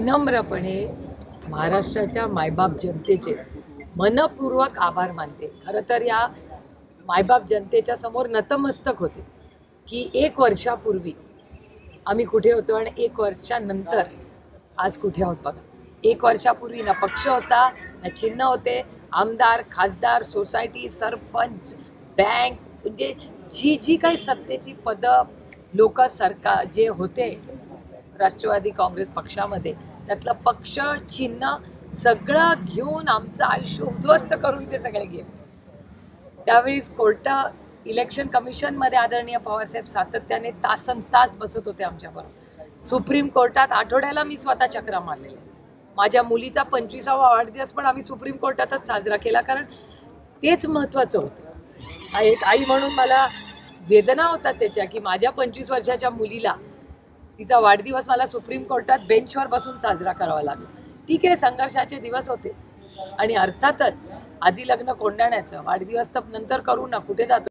विनम्रपणे महाराष्ट्राच्या मायबाप जनतेचे मनपूर्वक आभार मानते। खरं तर या मायबाप जनतेच्या समोर नतमस्तक होते की 1 वर्षापूर्वी आम्ही कुठे होतो आणि 1 वर्षानंतर आज कुठे आहोत बघा। 1 वर्षापूर्वी ना पक्ष होता, ना चिन्ह होते, आमदार, खासदार, सोसायटी, सरपंच, बँक, म्हणजे जी जी काही सत्तेची पदं लोक सरकार जे होते राष्ट्रवादी काँग्रेस पक्षामध्ये, त्यातलं पक्ष चिन्ह सगळं घेऊन आमचं आयुष्य उद्ध्वस्त करून ते सगळे गेले। त्यावेळेस कोर्ट इलेक्शन कमिशनमध्ये आदरणीय पवारसाहेब सातत्याने तासनतास बसत होते आमच्याबरोबर। सुप्रीम कोर्टात आठवड्याला मी स्वतः चक्रा मारलेल्या। माझ्या मुलीचा 25वा वाढदिवस पण आम्ही सुप्रीम कोर्टातच साजरा केला, कारण तेच महत्त्वाचं होतं। एक आई म्हणून मला वेदना होतात त्याच्या की माझ्या 25 वर्षाच्या मुलीला तिचा वाढदिवस मला सुप्रीम कोर्टात बेंचवर बसून साजरा करावा लागला। ठीक आहे, संघर्षाचे दिवस होते आणि अर्थातच आधी लग्न कोंडाण्याचं, वाढदिवस तर नंतर करू ना, कुठे जातो।